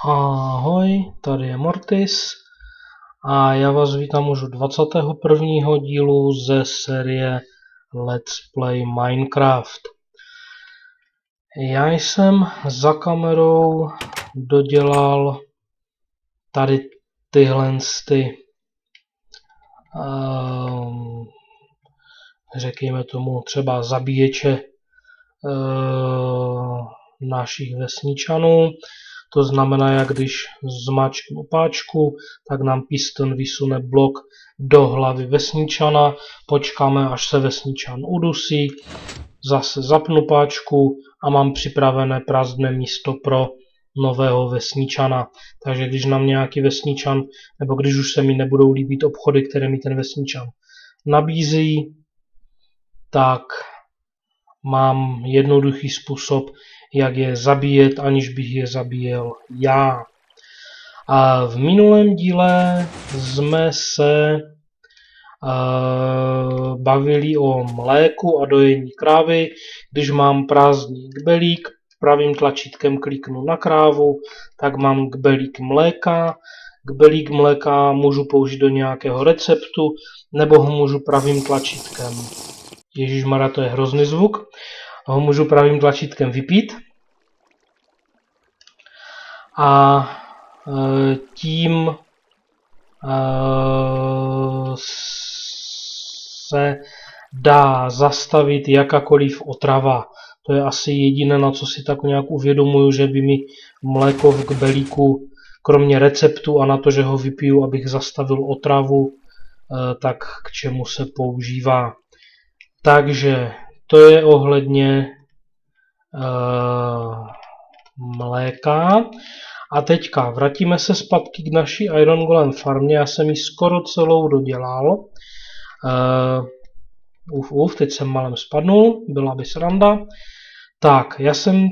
Ahoj, tady je Mortis a já vás vítám už u 21. dílu ze série Let's Play Minecraft. Já jsem za kamerou dodělal tady tyhle řekněme tomu třeba zabíječe našich vesničanů. To znamená, jak když zmáčknu páčku, tak nám piston vysune blok do hlavy vesničana, počkáme, až se vesničan udusí, zase zapnu páčku a mám připravené prázdné místo pro nového vesničana. Takže když nám nějaký vesničan, nebo když už se mi nebudou líbit obchody, které mi ten vesničan nabízí, tak mám jednoduchý způsob, jak je zabíjet, aniž bych je zabíjel já. A v minulém díle jsme se bavili o mléku a dojení krávy. Když mám prázdný kbelík, pravým tlačítkem kliknu na krávu, tak mám kbelík mléka. Kbelík mléka můžu použít do nějakého receptu, nebo ho můžu pravým tlačítkem, ježišmarja, to je hrozný zvuk, ho můžu pravým tlačítkem vypít. A tím se dá zastavit jakákoliv otrava. To je asi jediné, na co si tak nějak uvědomuju, že by mi mléko v kbelíku, kromě receptu a na to, že ho vypiju, abych zastavil otravu, tak k čemu se používá. Takže to je ohledně mléka. A teďka vrátíme se zpátky k naší Iron Golem farmě. Já jsem ji skoro celou dodělal. Teď jsem malem spadnul, byla by sranda. Tak, já jsem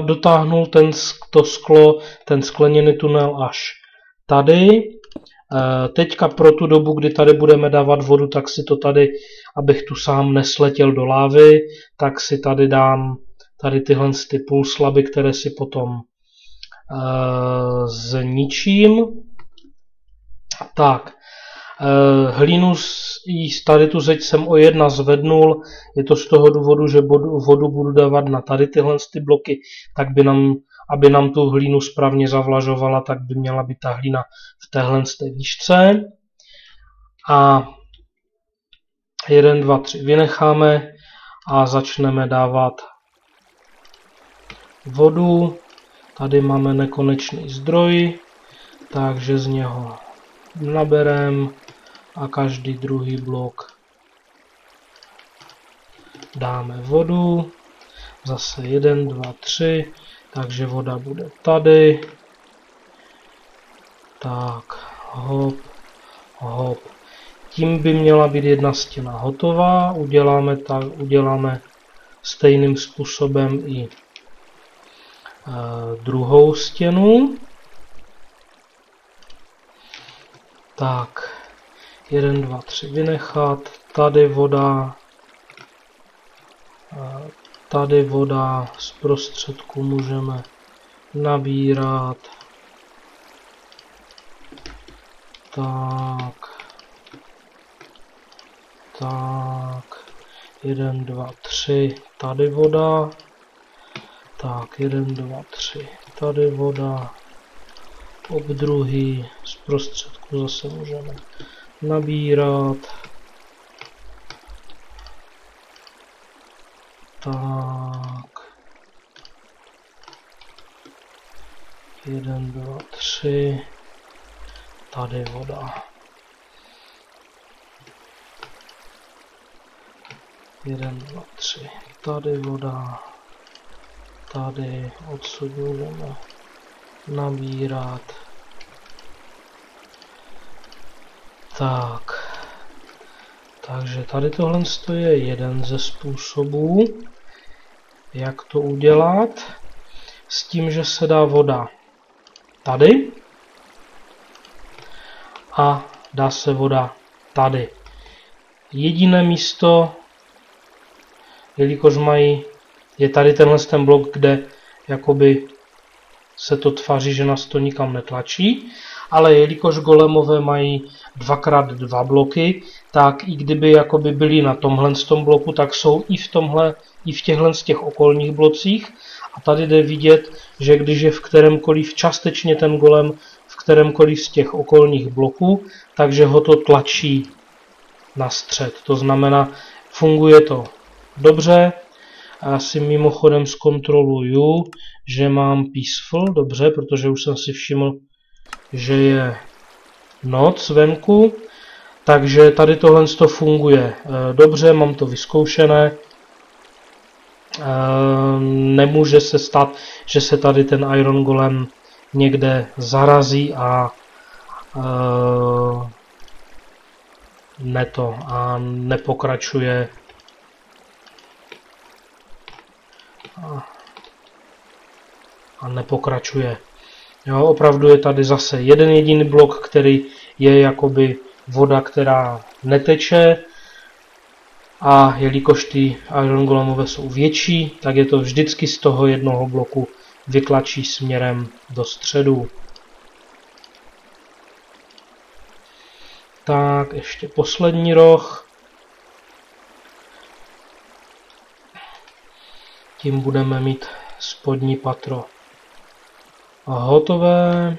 dotáhnul to sklo, ten skleněný tunel až tady. Teďka pro tu dobu, kdy tady budeme dávat vodu, tak si to tady, abych tu sám nesletěl do lávy, tak si tady dám tady tyhle půlslaby, které si potom zničím. Tak, hlínu, tady tu zeď jsem o 1 zvednul, je to z toho důvodu, že vodu budu dávat na tady tyhle bloky, tak by aby nám tu hlínu správně zavlažovala, tak by měla být ta hlína v téhle výšce. A 1, 2, 3 vynecháme a začneme dávat vodu. Tady máme nekonečný zdroj, takže z něho nabereme a každý druhý blok dáme vodu. Zase 1, 2, 3, takže voda bude tady. Tak, hop, hop. Tím by měla být jedna stěna hotová. Uděláme stejným způsobem i druhou stěnu. Tak, 1, 2, 3 vynechat, tady voda, z prostředku můžeme nabírat. Tak, 1, 2, 3, tady voda. Tak, 1, 2, 3, tady voda. Obdruhý, z prostředku zase můžeme nabírat. Tak. 1, 2, 3, tady voda. 1, 2, 3, tady voda. Tady odsud můžeme nabírat. Tak. Takže tady tohle je jeden ze způsobů, jak to udělat. S tím, že se dá voda tady a dá se voda tady. Jediné místo, jelikož je tady ten blok, kde jakoby se to tváří, že nás to nikam netlačí, ale jelikož golemové mají 2x2 bloky, tak i kdyby jakoby byli na tomhle bloku, tak jsou i v těchhle z těch okolních blocích. A tady jde vidět, že když je v kterémkoliv částečně ten golem v kterémkoliv z těch okolních bloků, takže ho to tlačí na střed. To znamená, funguje to dobře. A já si mimochodem zkontroluju, že mám peaceful, dobře, protože už jsem si všiml, že je noc venku. Takže tady tohle funguje dobře, mám to vyzkoušené. Nemůže se stát, že se tady ten Iron Golem někde zarazí a nepokračuje Jo, opravdu je tady zase jeden jediný blok, který je jakoby voda, která neteče, a jelikož ty Iron Golemové jsou větší, tak je to vždycky z toho jednoho bloku vytlačí směrem do středu. Tak, ještě poslední roh. Tím budeme mít spodní patro hotové.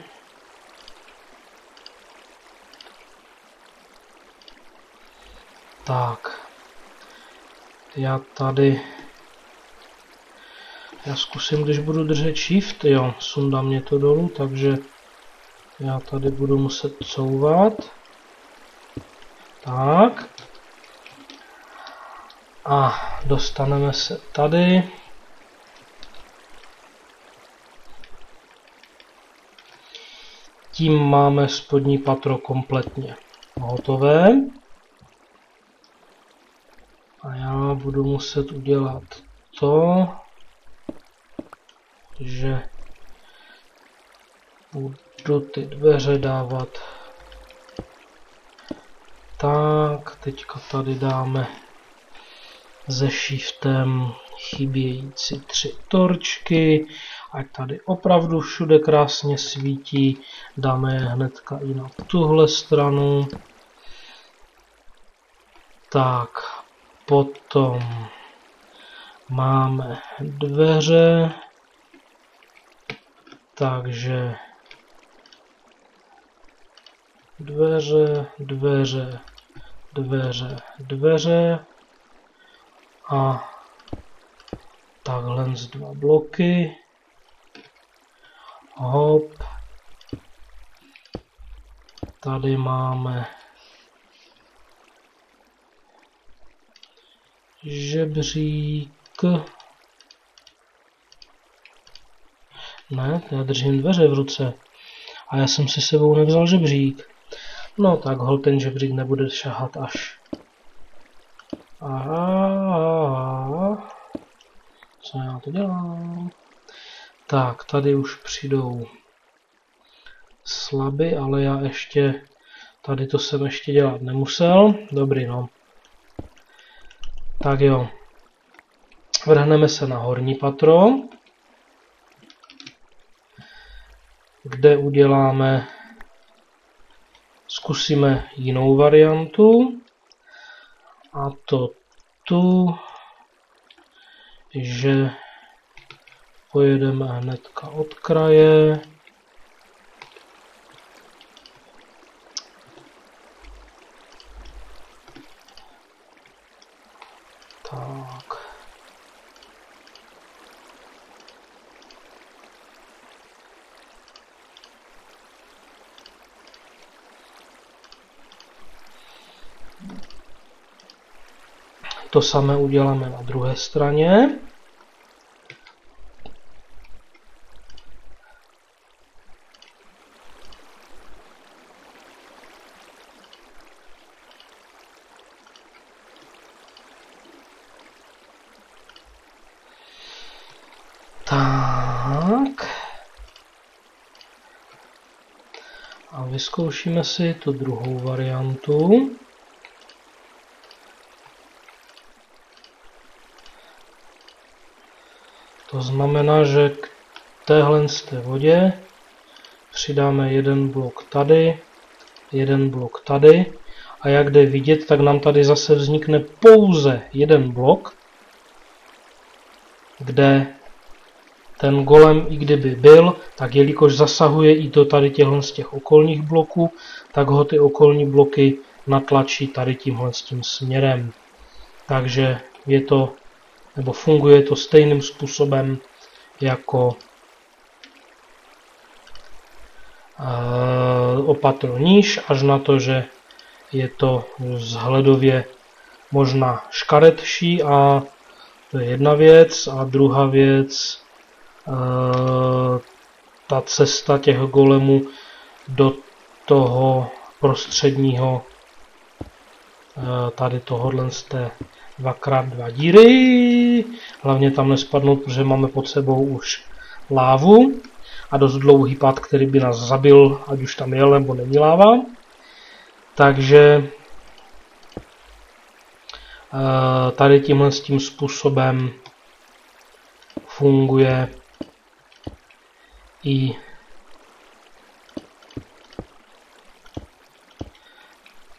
Tak. Já zkusím, když budu držet shift, jo, sundá mě to dolů, takže já tady budu muset couvat. Tak. A dostaneme se tady. Tím máme spodní patro kompletně hotové. A já budu muset udělat to, že budu ty dveře dávat tak. Teďka tady dáme se shiftem chybějící 3 torčky, ať tady opravdu všude krásně svítí. Dáme je hnedka i na tuhle stranu. Tak, potom máme dveře, takže dveře a takhle z 2 bloky. Hop. Tady máme žebřík. Ne, já držím dveře v ruce. A já jsem si sebou nevzal žebřík. No tak hol ten žebřík nebude šahat až. Aha. Co já to dělám? Tak, tady už přijdou slaby, ale já ještě... Tady to jsem ještě dělat nemusel. Dobrý, no. Tak jo. Vrhneme se na horní patro, kde uděláme... Zkusíme jinou variantu. A to tu, že pojedeme hnedka od kraje. Tak. To samé uděláme na druhé straně. Tak. A vyzkoušíme si tu druhou variantu. To znamená, že téhle vodě přidáme jeden blok tady, jeden blok tady a jak jde vidět, tak nám tady zase vznikne pouze jeden blok, kde ten golem, i kdyby byl, tak jelikož zasahuje i do tady těchto z těch okolních bloků, tak ho ty okolní bloky natlačí tady tímhle s tím směrem. Takže je to, nebo funguje to stejným způsobem jako opatro níž, až na to, že je to vzhledově možná škaredší a to je jedna věc. A druhá věc, ta cesta těch golemů do toho prostředního tady tohohle z té 2x2 díry. Hlavně tam nespadnou, protože máme pod sebou už lávu a dost dlouhý pád, který by nás zabil, ať už tam jel nebo není láva. Takže tady tímhle s tím způsobem funguje i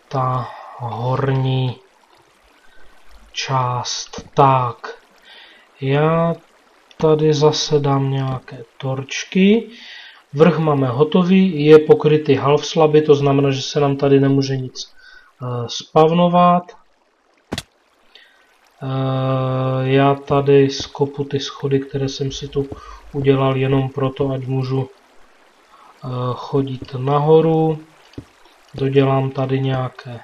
ta horní část. Tak, já tady zase dám nějaké torčky. Vrch máme hotový, je pokrytý half slaby, to znamená, že se nám tady nemůže nic spavnovat. Já tady skopu ty schody, které jsem si tu udělal jenom proto, ať můžu chodit nahoru. Dodělám tady nějaké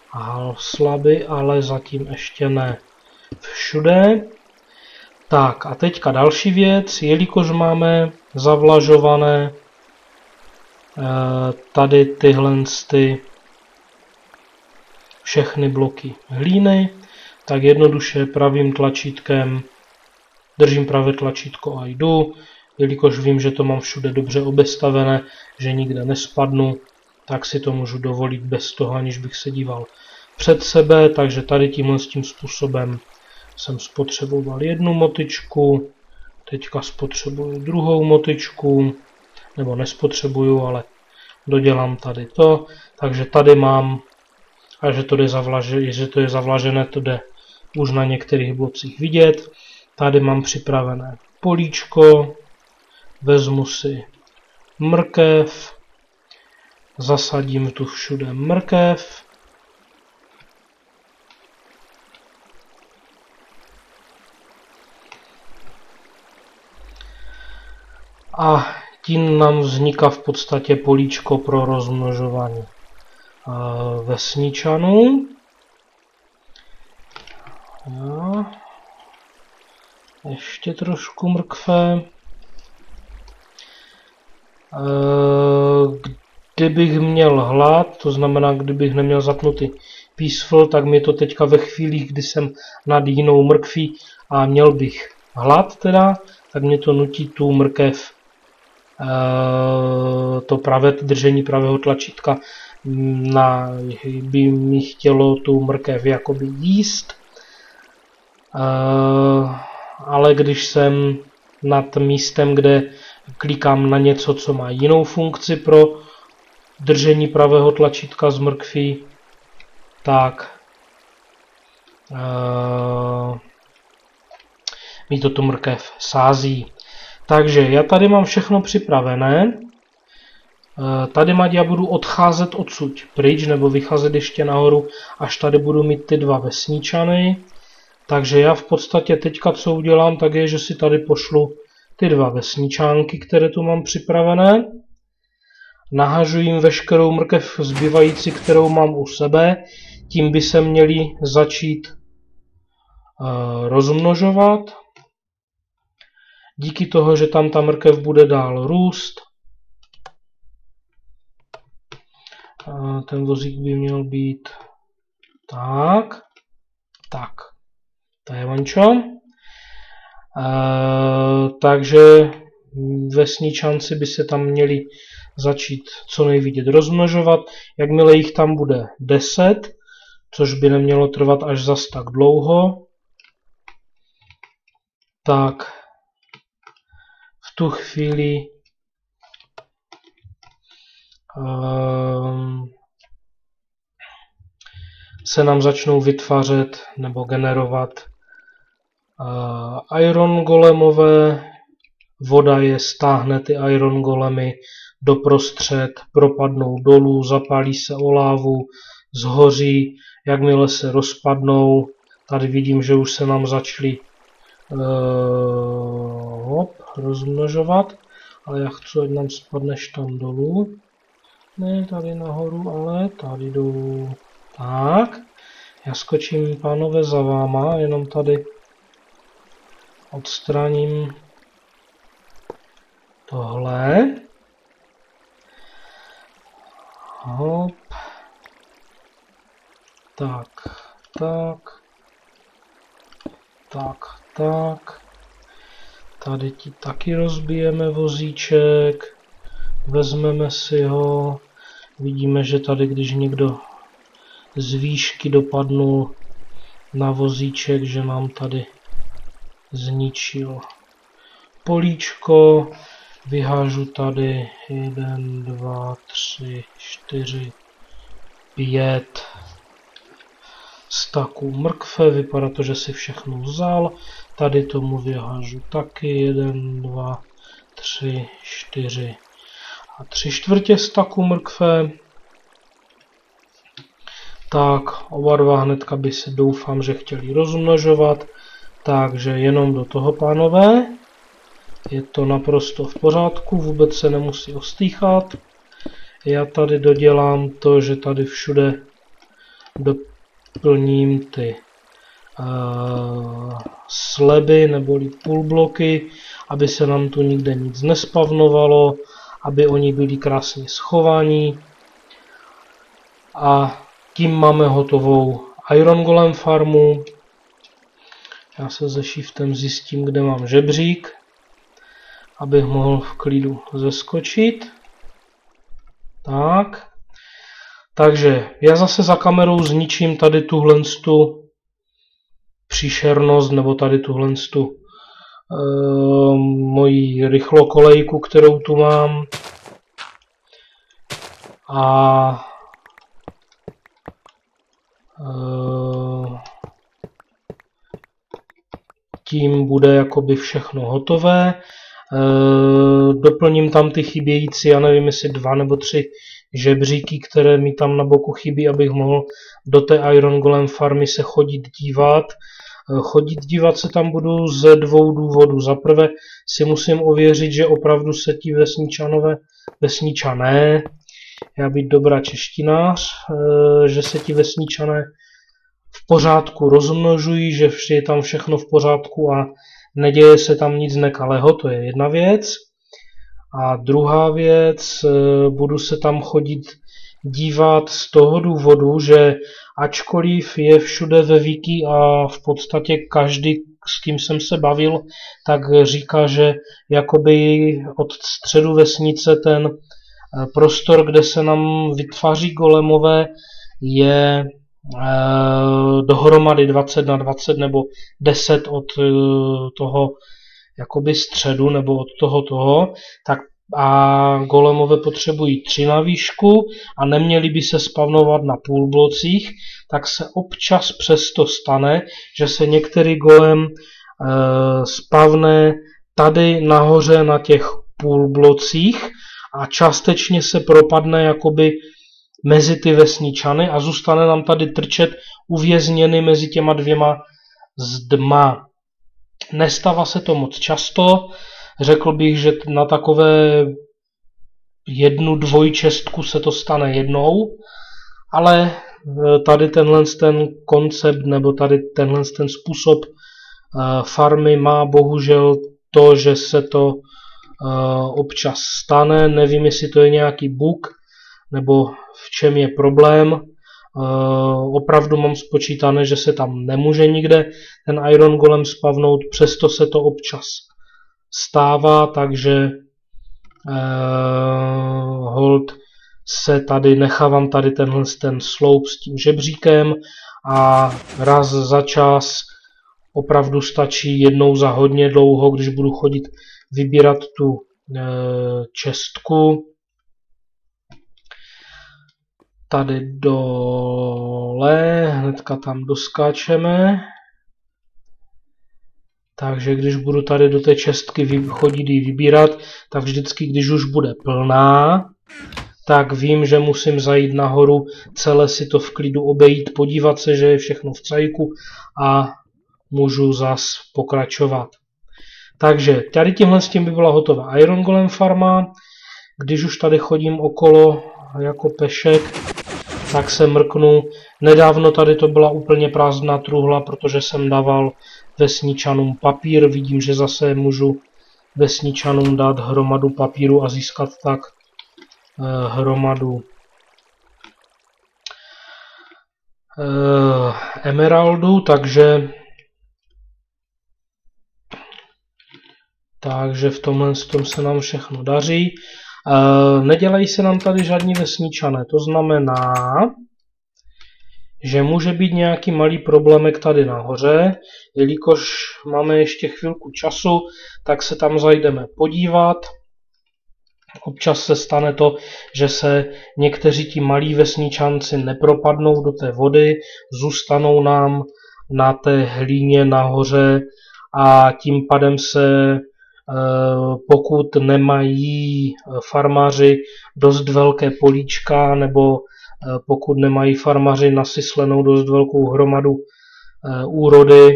half slaby, ale zatím ještě ne všude. Tak a teďka další věc, jelikož máme zavlažované tady tyhle všechny bloky hlíny, tak jednoduše pravým tlačítkem držím pravé tlačítko a jdu, jelikož vím, že to mám všude dobře obestavené, že nikde nespadnu, tak si to můžu dovolit bez toho, aniž bych se díval před sebe, takže tady tímhle s tím způsobem jsem spotřeboval jednu motyčku, teďka spotřebuju druhou motyčku, nebo nespotřebuju, ale dodělám tady to, takže tady mám, a že to je zavlažené, to jde už na některých blocích vidět. Tady mám připravené políčko, vezmu si mrkev, zasadím tu všude mrkev, a tím nám vzniká v podstatě políčko pro rozmnožování vesničanů. Ještě trošku mrkve. Kdybych měl hlad, to znamená, kdybych neměl zapnutý peaceful, tak mi to teďka ve chvílích, kdy jsem nad jinou mrkví a měl bych hlad teda, tak mě to nutí tu mrkev, to pravé držení pravého tlačítka, by mi chtělo tu mrkev jakoby jíst. Ale když jsem nad místem, kde klikám na něco, co má jinou funkci pro držení pravého tlačítka z mrkví, tak mi to tu mrkev sází. Takže já tady mám všechno připravené. Tady já budu odcházet odsud pryč, nebo vycházet ještě nahoru, až tady budu mít ty dva vesničany. Takže já v podstatě teďka co udělám, tak je, že si tady pošlu ty dva vesničánky, které tu mám připravené. Nahažu jim veškerou mrkev zbývající, kterou mám u sebe. Tím by se měli začít rozmnožovat. Díky toho, že tam ta mrkev bude dál růst. Ten vozík by měl být tak. Tajevančo. Takže vesničanci by se tam měli začít co nejvíce rozmnožovat. Jakmile jich tam bude 10, což by nemělo trvat až zas tak dlouho, tak v v tu chvíli se nám začnou vytvářet nebo generovat iron golemové. Voda je stáhne ty iron golemy doprostřed, propadnou dolů, zapálí se o lávu, zhoří, jakmile se rozpadnou. Tady vidím, že už se nám začaly rozmnožovat, ale já chci, ať nám spadneš tam dolů. Ne tady nahoru, ale tady dolů. Tak, já skočím, pánové, za váma, jenom tady odstraním tohle. Hop. Tak. Tady ti taky rozbijeme vozíček. Vezmeme si ho. Vidíme, že tady, když někdo z výšky dopadnul na vozíček, že nám tady zničil políčko. Vyhážu tady 1, 2, 3, 4, 5 staků mrkve. Vypadá to, že si všechno vzal. Tady tomu vyhážu taky 1, 2, 3, 4 a 3/4 staku mrkve. Tak, oba dva hnedka by se, doufám, že chtěli rozmnožovat. Takže jenom do toho, pánové. Je to naprosto v pořádku, vůbec se nemusí ostýchat. Já tady dodělám to, že tady všude doplním ty sleby neboli půlbloky, aby se nám tu nikde nic nespavnovalo, aby oni byli krásně schovaní. A tím máme hotovou Iron Golem farmu. Já se se shiftem zjistím, kde mám žebřík, abych mohl v klidu zeskočit. Tak. Takže já zase za kamerou zničím tady tuhle příšernost, nebo tady tuhle moji rychlokolejku, kterou tu mám. A tím bude jakoby všechno hotové. Doplním tam ty chybějící, já nevím, jestli 2 nebo 3 žebříky, které mi tam na boku chybí, abych mohl do té Iron Golem farmy se chodit dívat. Dívat se tam budu ze 2 důvodů. Za prvé si musím ověřit, že opravdu se ti vesničané, já být dobrá češtinář, že se ti vesničané v pořádku rozmnožují, že je tam všechno v pořádku a neděje se tam nic nekalého, to je jedna věc. A druhá věc, budu se tam chodit dívat z toho důvodu, že ačkoliv je všude ve wiki a v podstatě každý, s kým jsem se bavil, tak říká, že jakoby od středu vesnice ten prostor, kde se nám vytváří golemové, je dohromady 20 na 20 nebo 10 od toho jakoby středu nebo od toho, tak a golemové potřebují 3 na výšku a neměli by se spavnovat na půlblocích, tak se občas přesto stane, že se některý golem spavne tady nahoře na těch půlblocích a částečně se propadne jakoby mezi ty vesničany a zůstane nám tady trčet uvězněný mezi těma 2 zdma. Nestává se to moc často, řekl bych, že na takové 1, 2 čestku se to stane jednou, ale tady tenhle ten koncept nebo tady tenhle ten způsob farmy má bohužel to, že se to občas stane. Nevím, jestli to je nějaký bug nebo v čem je problém. Opravdu mám spočítané, že se tam nemůže nikde ten Iron Golem spavnout, přesto se to občas stává, takže hold se tady nechávám tady ten sloup s tím žebříkem a raz za čas opravdu stačí jednou za hodně dlouho, když budu chodit vybírat tu čestku. Tady dole, hnedka tam doskáčeme. Takže když budu tady do té čestky chodit ji vybírat, tak vždycky, když už bude plná, tak vím, že musím zajít nahoru, celé si to v klidu obejít, podívat se, že je všechno v cajku a můžu zas pokračovat. Takže tady tímhle s tím by byla hotová Iron Golem farma. Když už tady chodím okolo jako pešek, tak se mrknu. Nedávno tady to byla úplně prázdná truhla, protože jsem dával vesničanům papír. Vidím, že zase můžu vesničanům dát hromadu papíru a získat tak hromadu emeraldu, takže v tomhle se nám všechno daří. Nedělají se nám tady žádní vesničané, to znamená, že může být nějaký malý problémek tady nahoře, jelikož máme ještě chvilku času, tak se tam zajdeme podívat. Občas se stane to, že se někteří ti malí vesničanci nepropadnou do té vody, zůstanou nám na té hlíně nahoře a tím pádem se, pokud nemají farmáři dost velké políčka, nebo pokud nemají farmáři nasyslenou dost velkou hromadu úrody,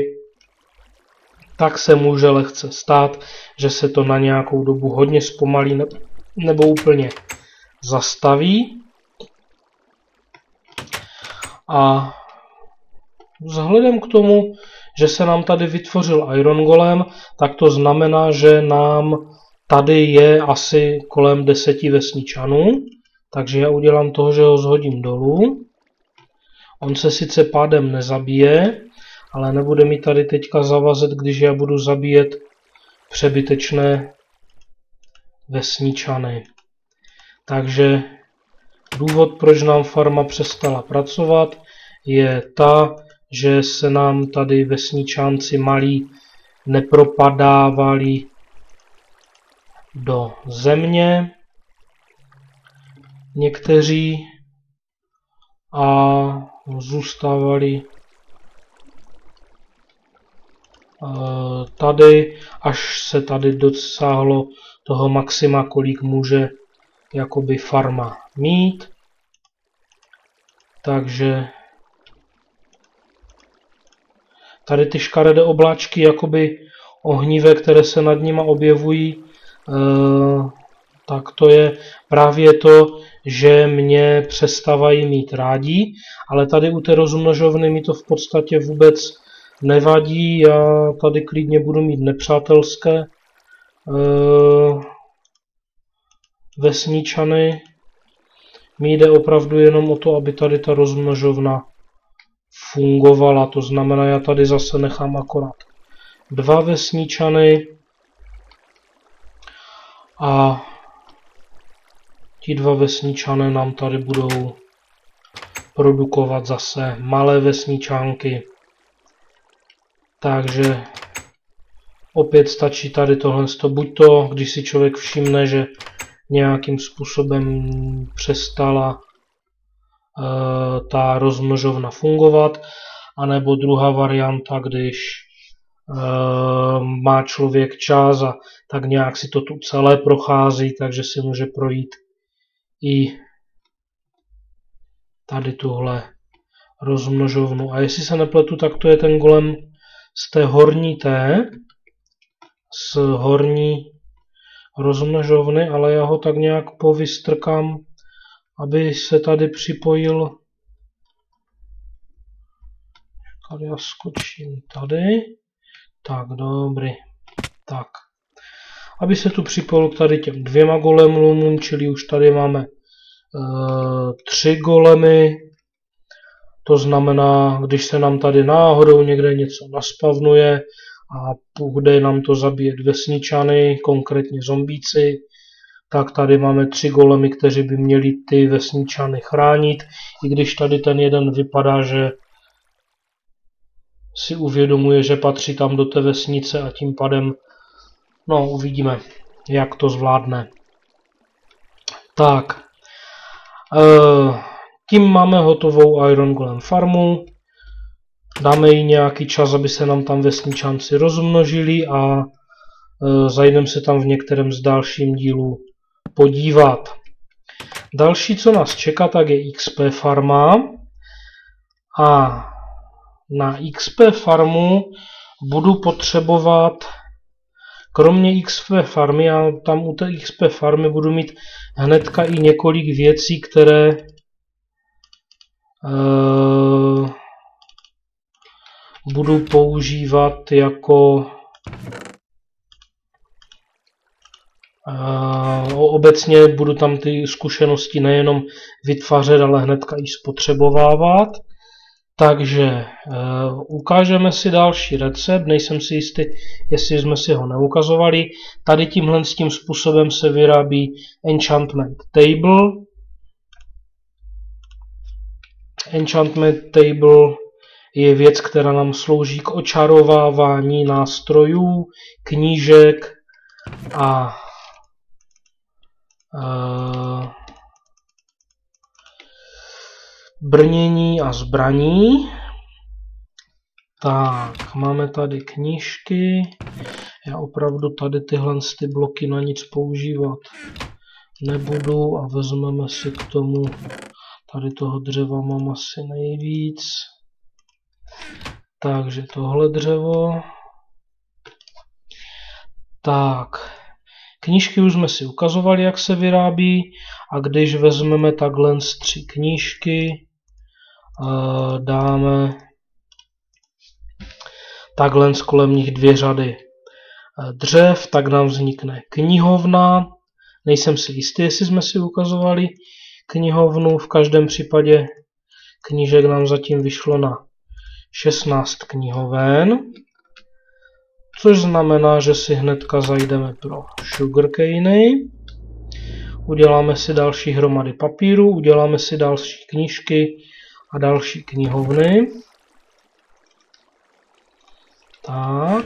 tak se může lehce stát, že se to na nějakou dobu hodně zpomalí nebo úplně zastaví. A vzhledem k tomu, že se nám tady vytvořil Iron Golem, tak to znamená, že nám tady je asi kolem 10 vesničanů. Takže já udělám toho, že ho zhodím dolů. On se sice pádem nezabije, ale nebude mi tady teďka zavazet, když já budu zabíjet přebytečné vesničany. Takže důvod, proč nám farma přestala pracovat, je ta, že se nám tady vesničánci malí nepropadávali do země, někteří, a zůstávali tady, až se tady dosáhlo toho maxima, kolik může jakoby farma mít. Takže tady ty škaredé obláčky, jakoby ohnivé, které se nad nima objevují, tak to je právě to, že mě přestávají mít rádi, ale tady u té rozmnožovny mi to v podstatě vůbec nevadí, já tady klidně budu mít nepřátelské vesničany. Mi jde opravdu jenom o to, aby tady ta rozmnožovna fungovala, to znamená, já tady zase nechám akorát 2 vesničany a ti 2 vesničané nám tady budou produkovat zase malé vesničánky. Takže opět stačí tady tohle, buď to, když si člověk všimne, že nějakým způsobem přestala ta rozmnožovna fungovat, anebo druhá varianta, když má člověk čas a tak nějak si to tu celé prochází, takže si může projít i tady tuhle rozmnožovnu. A jestli se nepletu, tak to je ten golem z té horní z horní rozmnožovny, ale já ho tak nějak povystrkám, aby se tady připojil. Tady já skočím tady. Tak, dobrý. Tak. Aby se tu připojil k tady těm 2 golemům, čili už tady máme 3 golemy. To znamená, když se nám tady náhodou někde něco naspavnuje a půjde nám to zabíjet vesničany, konkrétně zombíci, tak tady máme 3 golemy, kteří by měli ty vesničany chránit, i když tady ten jeden vypadá, že si uvědomuje, že patří tam do té vesnice a tím pádem No, uvidíme, jak to zvládne. Tak, tím máme hotovou Iron Golem farmu. Dáme jí nějaký čas, aby se nám tam vesničanci rozmnožili a zajdeme se tam v některém z dalším dílů podívat. Další, co nás čeká, tak je XP farma. A na XP farmu budu potřebovat, kromě XP farmy, já tam u té XP farmy budu mít hnedka i několik věcí, které budu používat jako obecně budu tam ty zkušenosti nejenom vytvářet, ale hnedka i spotřebovávat. Takže ukážeme si další recept, nejsem si jistý, jestli jsme si ho neukazovali. Tady tímhle s tím způsobem se vyrábí Enchantment Table. Enchantment Table je věc, která nám slouží k očarovávání nástrojů, knížek a brnění a zbraní. Tak, máme tady knížky. Já opravdu tady tyhle ty bloky na nic používat nebudu a vezmeme si k tomu, tady toho dřeva mám asi nejvíc. Takže tohle dřevo. Tak, knížky už jsme si ukazovali, jak se vyrábí, a když vezmeme takhle 3 knížky, dáme takhle kolem nich 2 řady dřev, tak nám vznikne knihovna. Nejsem si jistý, jestli jsme si ukazovali knihovnu, v každém případě knížek nám zatím vyšlo na 16 knihoven, což znamená, že si hnedka zajdeme pro sugarcane, uděláme si další hromady papíru, uděláme si další knížky a další knihovny. Tak.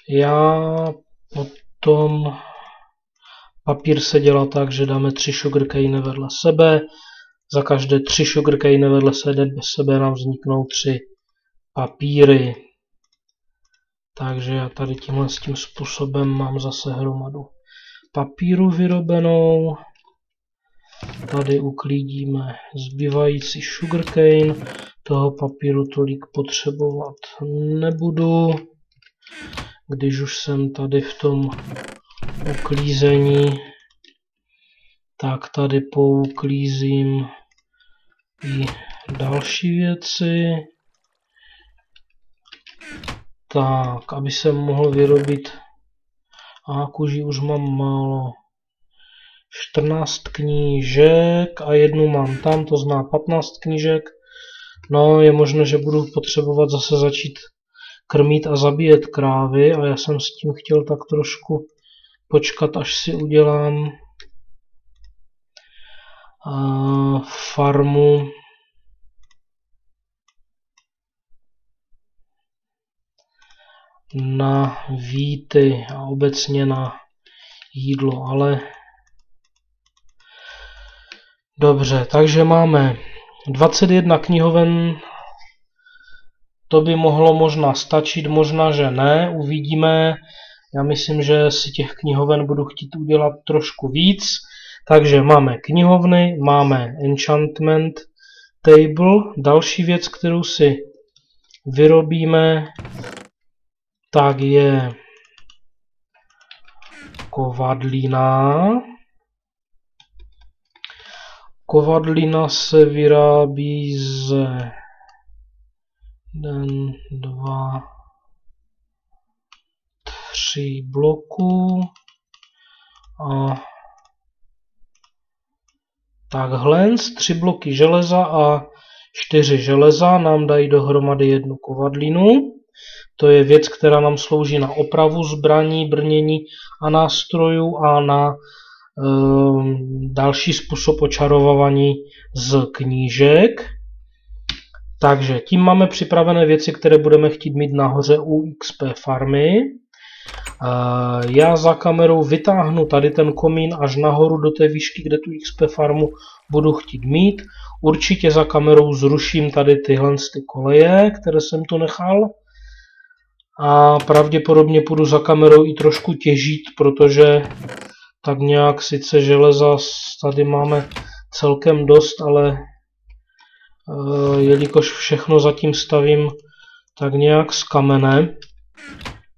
Já potom papír se dělá tak, že dáme 3 sugarcane vedle sebe. Za každé 3 sugarcane vedle sebe nám vzniknou 3 papíry. Takže já tady tímhle s tím způsobem mám zase hromadu papíru vyrobenou. Tady uklidíme zbývající sugarcane. Toho papíru tolik potřebovat nebudu. Když už jsem tady v tom uklízení, tak tady pouklízím i další věci. Tak, aby jsem mohl vyrobit, a kůži už mám málo, 14 knížek a jednu mám tam, to znamená 15 knížek. No, je možné, že budu potřebovat zase začít krmit a zabíjet krávy a já jsem s tím chtěl tak trošku počkat, až si udělám farmu na víty a obecně na jídlo, ale dobře, takže máme 21 knihoven, to by mohlo možná stačit, možná, že ne, uvidíme. Já myslím, že si těch knihoven budu chtít udělat trošku víc. Takže máme knihovny, máme enchantment table. Další věc, kterou si vyrobíme, tak je kovadlina. Kovadlina se vyrábí z 1, 2, 3 bloků a takhle 3 bloky železa a 4 železa nám dají dohromady jednu kovadlinu. To je věc, která nám slouží na opravu zbraní, brnění a nástrojů a na další způsob očarovávání z knížek. Takže tím máme připravené věci, které budeme chtít mít nahoře u XP farmy. Já za kamerou vytáhnu tady ten komín až nahoru do té výšky, kde tu XP farmu budu chtít mít. Určitě za kamerou zruším tady tyhle koleje, které jsem tu nechal. A pravděpodobně půjdu za kamerou i trošku těžit, protože tak nějak sice železa tady máme celkem dost, ale jelikož všechno zatím stavím tak nějak z kamene,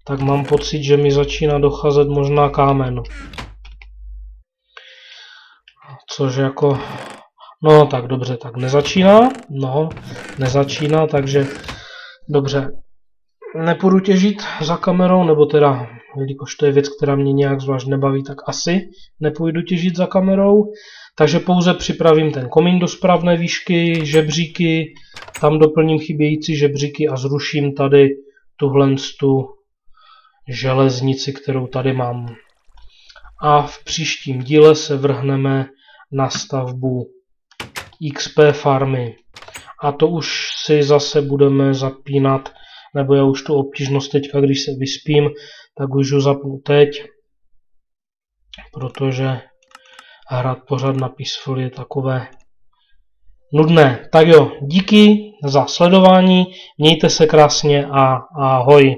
tak mám pocit, že mi začíná docházet možná kámen. Což jako... No tak dobře, tak nezačíná. No, nezačíná, takže dobře. Nepůjdu těžit za kamerou, nebo teda, jelikož to je věc, která mě nějak zvlášť nebaví, tak asi nepůjdu těžit za kamerou. Takže pouze připravím ten komín do správné výšky, žebříky, tam doplním chybějící žebříky a zruším tady tuhle železnici, kterou tady mám. A v příštím díle se vrhneme na stavbu XP farmy. A to už si zase budeme zapínat, nebo já už tu obtížnost teďka, když se vyspím, tak už ji zapnu teď, protože hrát pořád na Peaceful je takové nudné. Tak jo, díky za sledování, mějte se krásně a ahoj.